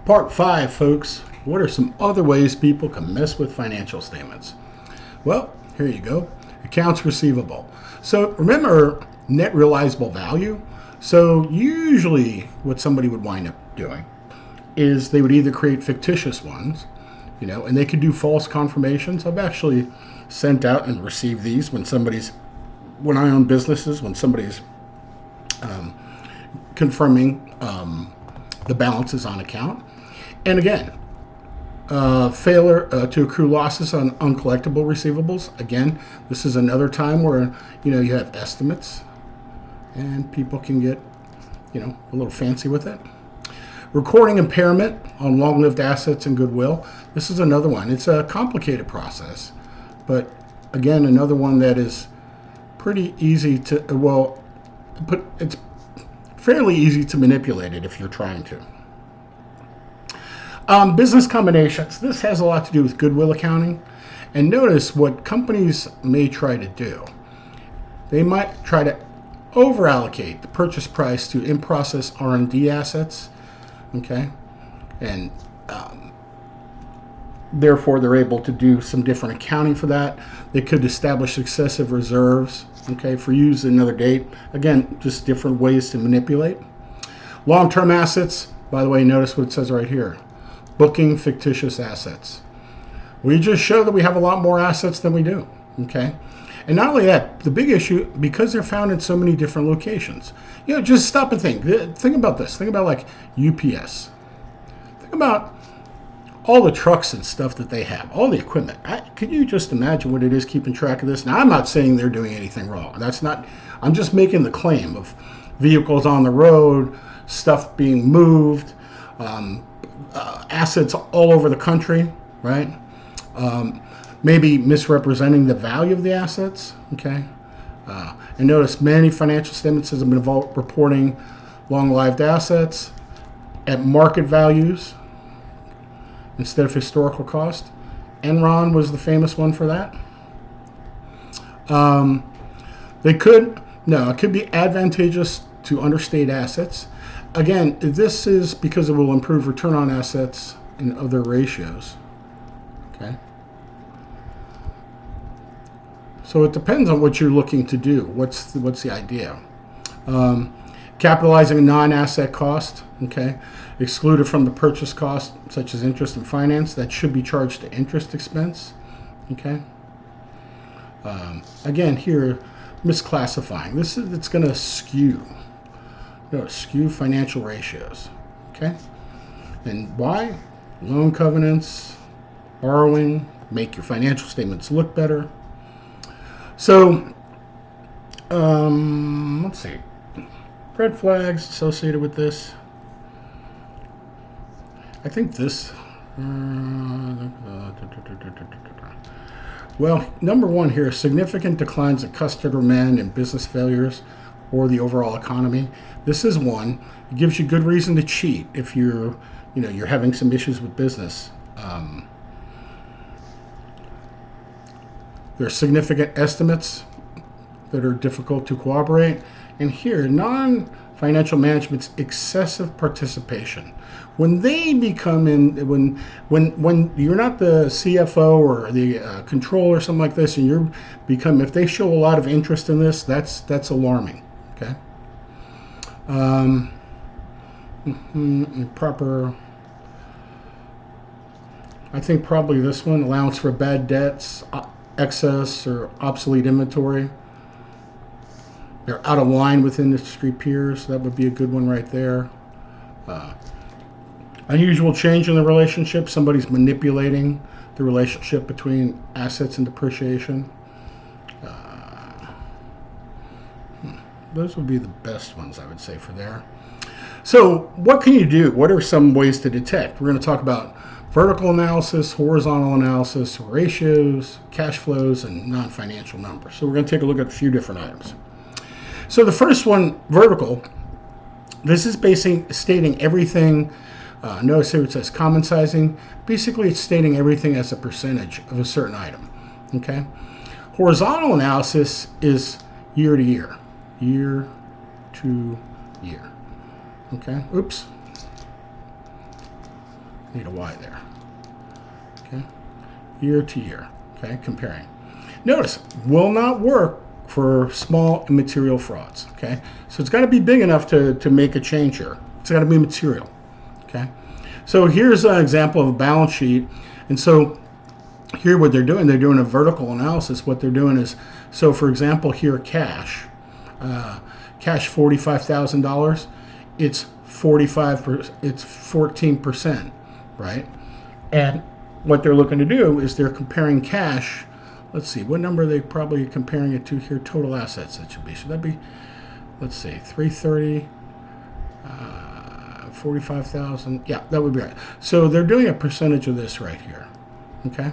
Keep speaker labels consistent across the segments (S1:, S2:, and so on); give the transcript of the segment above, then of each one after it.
S1: Part 5, folks. What are some other ways people can mess with financial statements? Well, here you go. Accounts receivable. So remember net realizable value? So usually what somebody would wind up doing is they would either create fictitious ones, and they could do false confirmations. I've actually sent out and received these when I own businesses, when somebody's confirming the balances on account. And again, failure to accrue losses on uncollectible receivables. Again, this is another time where you have estimates, and people can get a little fancy with it. Recording impairment on long-lived assets and goodwill. This is another one. It's a complicated process, but again, another one that is pretty easy to but it's fairly easy to manipulate it if you're trying to. Business combinations. This has a lot to do with goodwill accounting. And notice what companies may try to do. They might try to over-allocate the purchase price to in-process R&D assets. Okay? And therefore, they're able to do some different accounting for that. They could establish excessive reserves, for use at another date. Again, just different ways to manipulate. Long-term assets. By the way, notice what it says right here. Booking fictitious assets. We just show that we have a lot more assets than we do. Okay? And not only that, the big issue, because they're found in so many different locations. Just stop and think. Think about this. Think about like UPS. Think about all the trucks and stuff that they have, all the equipment. Could you just imagine what it is keeping track of this? Now, I'm not saying they're doing anything wrong. I'm just making the claim of vehicles on the road, stuff being moved, assets all over the country, right? Maybe misrepresenting the value of the assets, okay? And notice many financial statements have been reporting long-lived assets at market values instead of historical cost. Enron was the famous one for that. It could be advantageous to understate assets. Again, this is because it will improve return on assets and other ratios. Okay. So it depends on what you're looking to do. What's the idea? Capitalizing a non-asset cost. Okay. Excluded from the purchase cost, such as interest and finance, that should be charged to interest expense. Okay. Again, here, misclassifying. It's going to skew. Skew financial ratios. Okay. And why? Loan covenants, borrowing, make your financial statements look better. So, let's see. Red flags associated with this. I think this. Well, number one here, significant declines in customer demand and business failures or the overall economy. This is one. It gives you good reason to cheat if you're having some issues with business. There are significant estimates that are difficult to corroborate. And here, non-financial management's excessive participation. When they become when you're not the CFO or the controller or something like this, and if they show a lot of interest in this, that's alarming. Okay. Proper. I think probably this one, allowance for bad debts, excess or obsolete inventory. They're out of line with industry peers. That would be a good one right there. Unusual change in the relationship. Somebody's manipulating the relationship between assets and depreciation. Those would be the best ones, I would say, for there. So what can you do? What are some ways to detect? We're going to talk about vertical analysis, horizontal analysis, ratios, cash flows, and non-financial numbers. So we're going to take a look at a few different items. So the first one, vertical, this is stating everything. Notice here it says common sizing. Basically, it's stating everything as a percentage of a certain item. Okay. Horizontal analysis is year to year. Year to year. Okay. Oops. need a Y there. Okay, year to year. Okay, comparing. Notice, will not work for small and material frauds. Okay, so it's got to be big enough to make a change here. It's got to be material. Okay, so here's an example of a balance sheet, and so here what they're doing a vertical analysis. What they're doing is, so for example, here cash $45,000. It's 45%. It's 14%, right? And what they're looking to do is they're comparing cash. Let's see, what number are they probably comparing it to here? Total assets, that should be. Should that be, let's see, 330, 45,000. Yeah, that would be right. So they're doing a percentage of this right here, okay?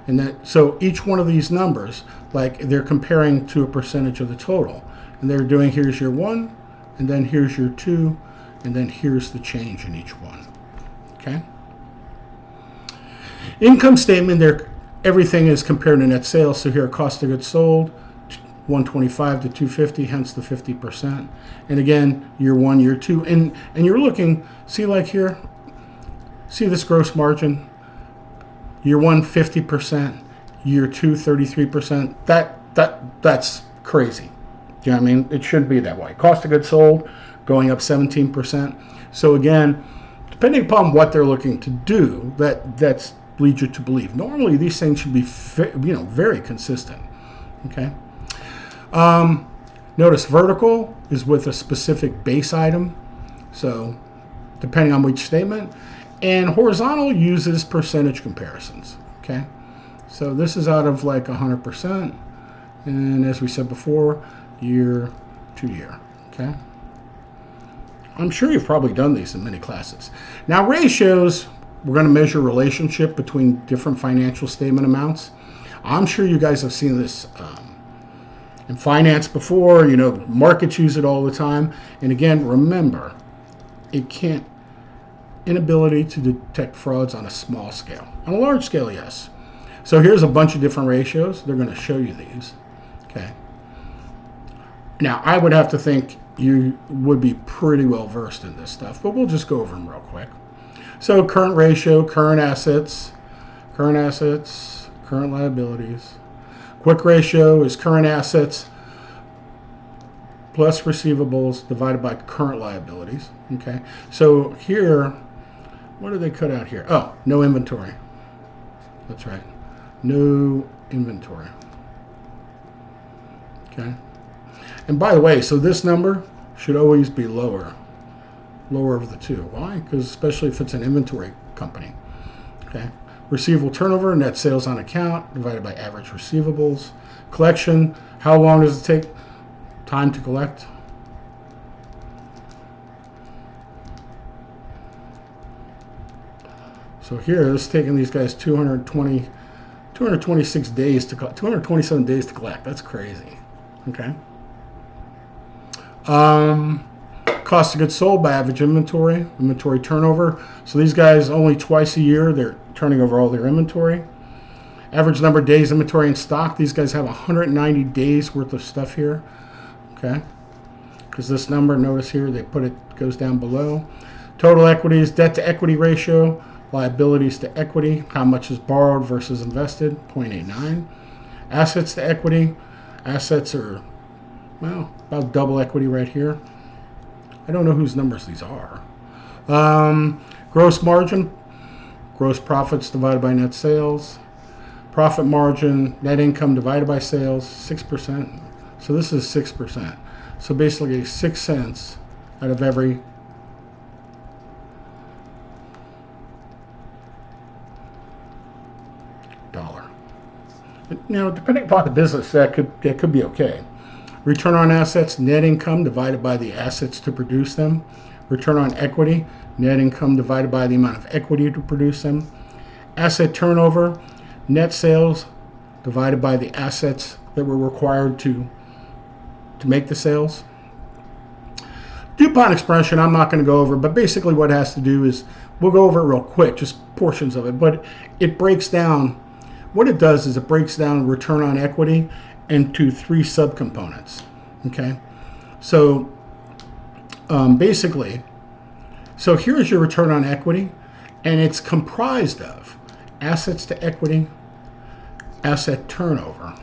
S1: And that, so each one of these numbers, like they're comparing to a percentage of the total. And they're doing, here's your one, and then here's your two, and then here's the change in each one, okay? Income statement, everything is compared to net sales. So here, cost of goods sold, 125 to 250, hence the 50%. And again, year one, year two, and you're looking, see like here, see this gross margin, year one, 50%, year two, 33%. That's crazy. Do you know what I mean? It should be that way. Cost of goods sold going up 17%. So again, depending upon what they're looking to do, that's leads you to believe. Normally, these things should be, very consistent. Okay. Notice vertical is with a specific base item. So depending on which statement, and horizontal uses percentage comparisons. Okay. So this is out of like 100%, and as we said before, year to year. Okay. I'm sure you've probably done these in many classes. Now ratios, we're going to measure relationship between different financial statement amounts. I'm sure you guys have seen this in finance before. Markets use it all the time. And again, remember, inability to detect frauds on a small scale. On a large scale, yes. So here's a bunch of different ratios. They're going to show you these. Okay. Now, I would have to think you would be pretty well versed in this stuff, but we'll just go over them real quick. So current ratio, current assets, current liabilities. Quick ratio is current assets plus receivables divided by current liabilities. Okay. So here, what do they cut out here? Oh, no inventory. That's right. No inventory. Okay. And by the way, so this number should always be lower of the two. Why? Because especially if it's an inventory company. Okay. Receivable turnover, net sales on account divided by average receivables. Collection, how long does it take? Time to collect. So here, it's taking these guys 226 days to 227 days to collect. That's crazy. Okay. Cost of goods sold by average inventory turnover. So these guys only twice a year they're turning over all their inventory. Average number of days inventory in stock. These guys have 190 days worth of stuff here. Okay. Because this number, notice here, they put it, goes down below. Total equities, debt to equity ratio, liabilities to equity, how much is borrowed versus invested, 0.89. Assets to equity, assets are, well, about double equity right here. I don't know whose numbers these are. Gross margin, gross profits divided by net sales. Profit margin, net income divided by sales, 6%. So this is 6%. So basically 6 cents out of every dollar. Depending upon the business, that could be okay. Return on assets, net income divided by the assets to produce them. Return on equity, net income divided by the amount of equity to produce them. Asset turnover, net sales divided by the assets that were required to make the sales. DuPont expression, I'm not going to go over, but basically what it has to do is, we'll go over it real quick, just portions of it, but it breaks down, what it does is it breaks down return on equity into 3 subcomponents. Okay, so basically, so here's your return on equity, And it's comprised of assets to equity, asset turnover,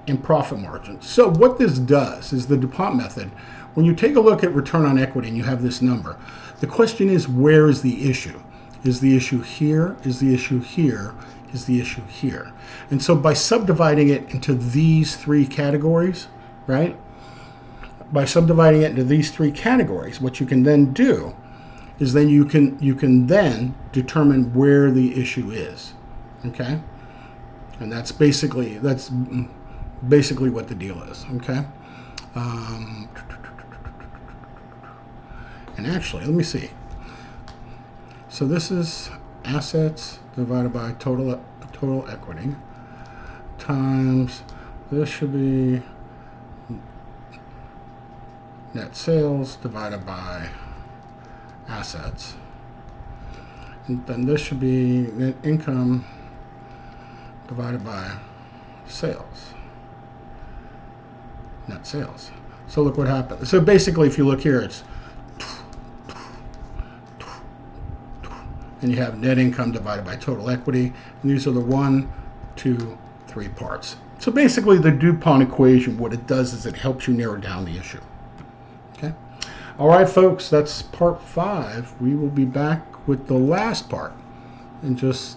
S1: and profit margin. So what this does is the DuPont method, when you take a look at return on equity and you have this number, the question is, where is the issue? Is the issue here? Is the issue here? Is the issue here? And so by subdividing it into these three categories, right? By subdividing it into these three categories, what you can then do is then you can then determine where the issue is, okay? And that's basically what the deal is, okay? And actually, let me see. So this is assets divided by total equity times, this should be net sales divided by assets, and then this should be net income divided by sales, net sales. So look what happened. So basically, if you look here, it's, and you have net income divided by total equity, and these are the 1, 2, 3 parts. So basically, the DuPont equation, what it does is it helps you narrow down the issue. Okay. All right, folks, that's part 5. We will be back with the last part in just,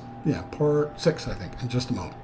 S1: part 6, I think, in just a moment.